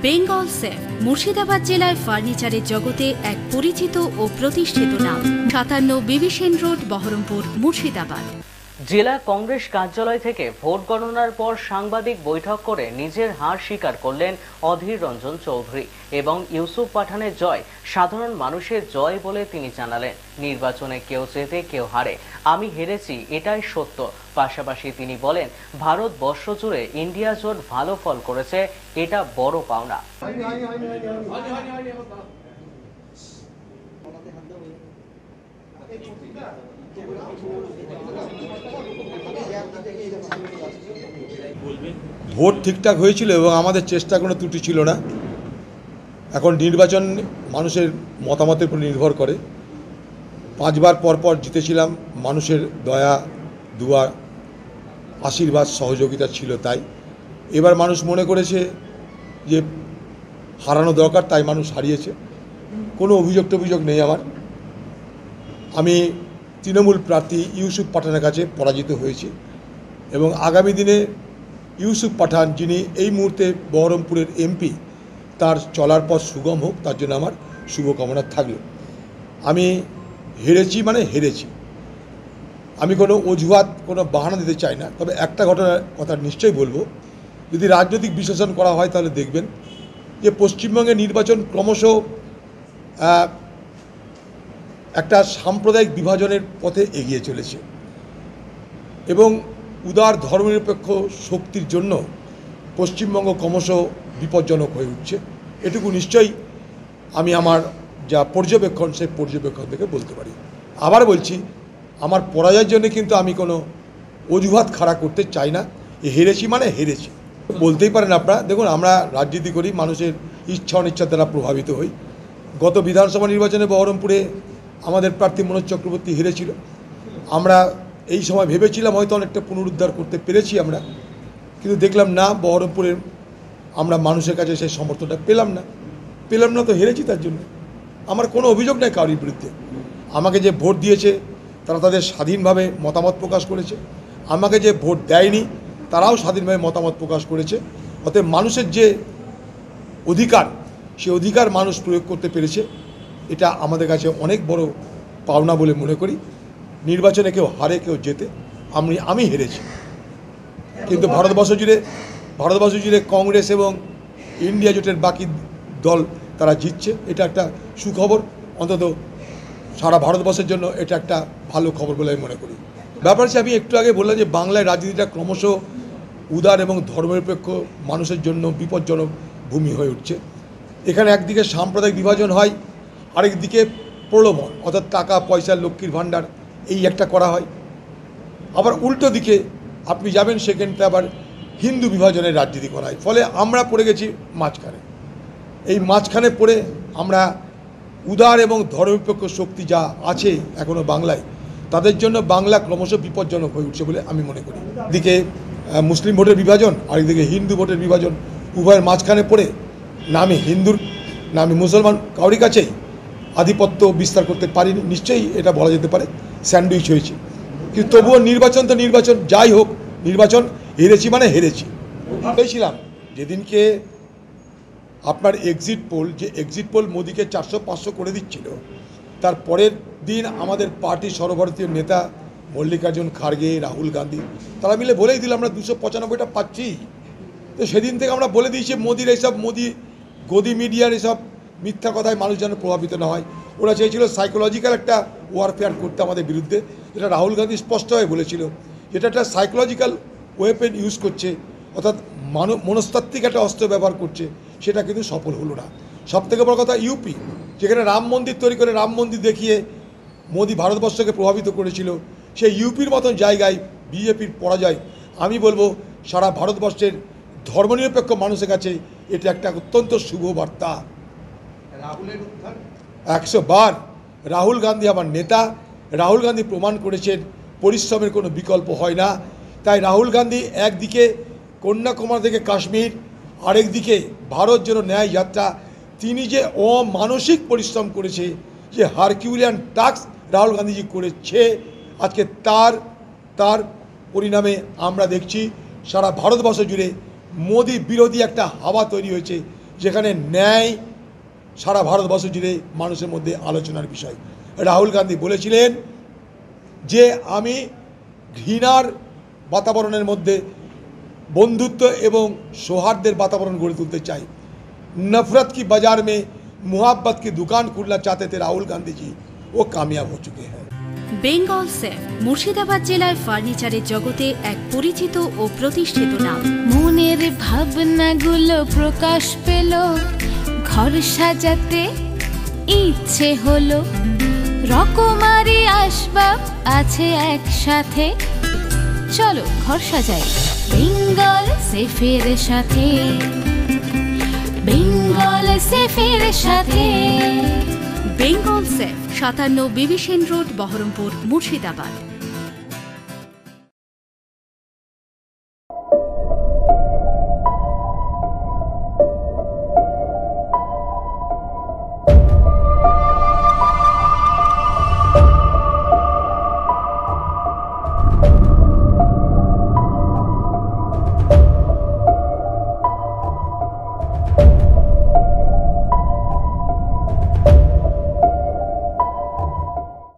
Bengal safe Murshidabad জেলায় ফার্নিচারের জগতে এক পরিচিত ও প্রতিষ্ঠিত নাম। 57 বিবি সেন রোড, বহরমপুর, মুর্শিদাবাদ। জেলা কংগ্রেস কার্যালয় থেকে ভোট গণনার পর সাংবাদিক বৈঠক করে নিজের হার স্বীকার করলেন অধীর রঞ্জন চৌধুরী এবং ইউসুফ পাঠানের জয় সাধারণ মানুষের জয় বলে তিনি জানালেন, নির্বাচনে কেউ জেতে কেউ হারে, আমি হেরেছি এটাই সত্য। পাশাপাশি তিনি বলেন, ভারতবর্ষ জুড়ে ইন্ডিয়া জোট ভালো ফল করেছে, এটা বড় পাওনা। ভোট ঠিকঠাক হয়েছিল এবং আমাদের চেষ্টা কোনো ত্রুটি ছিল না। এখন নির্বাচন মানুষের মতামতের উপর নির্ভর করে। 5 বার পর জিতেছিলাম, মানুষের দয়া দুয়া আশীর্বাদ সহযোগিতা ছিল, তাই এবার মানুষ মনে করেছে যে হারানো দরকার, তাই মানুষ হারিয়েছে। কোনো অভিযোগ নেই আমার। আমি তৃণমূল প্রার্থী ইউসুফ পাঠানের কাছে পরাজিত হয়েছি এবং আগামী দিনে ইউসুফ পাঠান, যিনি এই মুহূর্তে বহরমপুরের এমপি, তার চলার পথ সুগম হোক, তার জন্য আমার শুভকামনা থাকলো। আমি হেরেছি মানে হেরেছি, আমি কোনো অজুহাত কোনো বাহানা দিতে চাই না। তবে একটা ঘটনার কথা নিশ্চয়ই বলবো, যদি রাজনৈতিক বিশ্লেষণ করা হয় তাহলে দেখবেন যে পশ্চিমবঙ্গে নির্বাচন ক্রমশ একটা সাম্প্রদায়িক বিভাজনের পথে এগিয়ে চলেছে এবং উদার ধর্মনিরপেক্ষ শক্তির জন্য পশ্চিমবঙ্গ ক্রমশ বিপজ্জনক হয়ে উঠছে। এটুকু নিশ্চয়ই আমি আমার যা পর্যবেক্ষণ, সেই পর্যবেক্ষণ থেকে বলতে পারি। আবার বলছি, আমার পরাজয়ের জন্য কিন্তু আমি কোনো অজুহাত খাড়া করতে চাই না। হেরেছি মানে হেরেছি, বলতেই পারেন আপনারা। দেখুন, আমরা রাজনীতি করি, মানুষের ইচ্ছা অনিচ্ছা দ্বারা প্রভাবিত হই। গত বিধানসভা নির্বাচনে বহরমপুরে আমাদের প্রার্থী মনোজ চক্রবর্তী হেরেছিল। আমরা এই সময় ভেবেছিলাম হয়তো অনেকটা পুনরুদ্ধার করতে পেরেছি আমরা, কিন্তু দেখলাম না, বহরমপুরের আমরা মানুষের কাছে সেই সমর্থনটা পেলাম না, তো হেরেছি। তার জন্য আমার কোনো অভিযোগ নেই কারোর বিরুদ্ধে। আমাকে যে ভোট দিয়েছে তারা তাদের স্বাধীনভাবে মতামত প্রকাশ করেছে, আমাকে যে ভোট দেয়নি তারাও স্বাধীনভাবে মতামত প্রকাশ করেছে। অতএব মানুষের যে অধিকার, সে অধিকার মানুষ প্রয়োগ করতে পেরেছে, এটা আমাদের কাছে অনেক বড় পাওনা বলে মনে করি। নির্বাচনে কেউ হারে কেউ জেতে, আমি হেরেছি, কিন্তু ভারতবর্ষ জুড়ে কংগ্রেস এবং ইন্ডিয়া জোটের বাকি দল তারা জিতছে, এটা একটা সুখবর। অন্তত সারা ভারতবর্ষের জন্য এটা একটা ভালো খবর বলে আমি মনে করি। ব্যাপার হচ্ছে, আমি একটু আগে বললাম যে বাংলায় রাজনীতিটা ক্রমশ উদার এবং ধর্মনিরপেক্ষ মানুষের জন্য বিপজ্জনক ভূমি হয়ে উঠছে। এখানে একদিকে সাম্প্রদায়িক বিভাজন হয়, আরেকদিকে প্রলোভন, অর্থাৎ টাকা পয়সা, লক্ষ্মীর ভাণ্ডার, এই একটা করা হয়। আবার উল্টো দিকে আপনি যাবেন, সেখানটা আবার হিন্দু বিভাজনের রাজনীতি করা হয়। ফলে আমরা পড়ে গেছি মাঝখানে। এই মাঝখানে পড়ে আমরা উদার এবং ধর্মনিরপেক্ষ শক্তি যা আছে এখনও বাংলায়, তাদের জন্য বাংলা ক্রমশ বিপজ্জনক হয়ে উঠছে বলে আমি মনে করি। দিকে মুসলিম ভোটের বিভাজন, আরেকদিকে হিন্দু ভোটের বিভাজন, উভয়ের মাঝখানে পড়ে নামে হিন্দুর নামে মুসলমান কাউরি কাছেই আধিপত্য বিস্তার করতে পারিনি, নিশ্চয়ই এটা বলা যেতে পারে স্যান্ডউইচ হয়েছে। কিন্তু তবুও নির্বাচন তো নির্বাচন, যাই হোক, নির্বাচন হেরেছি মানে হেরেছি। ভেবেছিলাম যেদিনকে আপনার এক্সিট পোল মোদিকে 400-500 করে দিচ্ছিল, তার পরের দিন আমাদের পার্টি সর্বভারতীয় নেতা মল্লিকার্জুন খাড়গে, রাহুল গান্ধী, তারা মিলে বলেই দিল আমরা 295টা পাচ্ছি। তো সেদিন থেকে আমরা বলে দিয়েছি মোদির এইসব গদি মিডিয়ার এসব মিথ্যা কথায় মানুষ যেন প্রভাবিত না হয়। ওরা চেয়েছিল সাইকোলজিক্যাল একটা ওয়ারফেয়ার করতে আমাদের বিরুদ্ধে, যেটা রাহুল গান্ধী স্পষ্টভাবে বলেছিল, যেটা একটা সাইকোলজিক্যাল ওয়েপেন ইউজ করছে, অর্থাৎ মনস্তাত্ত্বিক একটা অস্ত্র ব্যবহার করছে। সেটা কিন্তু সফল হলো না। সবথেকে বড় কথা, ইউপি, যেখানে রাম মন্দির তৈরি করে রাম মন্দির দেখিয়ে মোদি ভারতবর্ষকে প্রভাবিত করেছিল, সেই ইউপির মতন জায়গায় বিজেপির পরাজয়, আমি বলবো সারা ভারতবর্ষের ধর্মনিরপেক্ষ মানুষের কাছে এটা একটা অত্যন্ত শুভ বার্তা। 100 বার রাহুল গান্ধী আমার নেতা, রাহুল গান্ধী প্রমাণ করেছেন পরিশ্রমের কোনো বিকল্প হয় না। তাই রাহুল গান্ধী একদিকে কন্যাকুমারী থেকে কাশ্মীর, আরেকদিকে ভারত জন্য ন্যায় যাত্রা, তিনি যে অমানসিক পরিশ্রম করেছে, যে হারকিউলিয়ান টাস্ক রাহুল গান্ধীজি করেছে, আজকে তার পরিণামে আমরা দেখছি সারা ভারতবর্ষ জুড়ে মোদি বিরোধী একটা হাওয়া তৈরি হয়েছে, যেখানে ন্যায় সারা ভারতবর্ষ জুড়ে মানুষের মধ্যে আলোচনার বিষয়। রাহুল গান্ধী বলেছিলেন যে আমি ঘৃণার বাতাবরণের মধ্যে বন্ধুত্ব এবং সৌহার্দ্যের বাতাবরণ গড়ে তুলতে চাই। नफरत की बाजार में मुहब्बत की दुकान खोलना चाहते थे राहुल गांधी जी, वो कामयाब हो चुके हैं। বেঙ্গল সেফ মুর্শিদাবাদ জেলায় ফার্নিচারের জগতে এক পরিচিত ও প্রতিষ্ঠিত নাম। মনের ভাবনাগুলো প্রকাশ পেল, ঘর সাজাতে ইচ্ছে হলো, রকমারি আসবাব আছে একসাথে, চলো ঘর সাজাই বেঙ্গল সেফের সাথে, বেঙ্গল সেফের সাথে। Bengal safe 57 বিবিসেন road Baharampur Murshidabad.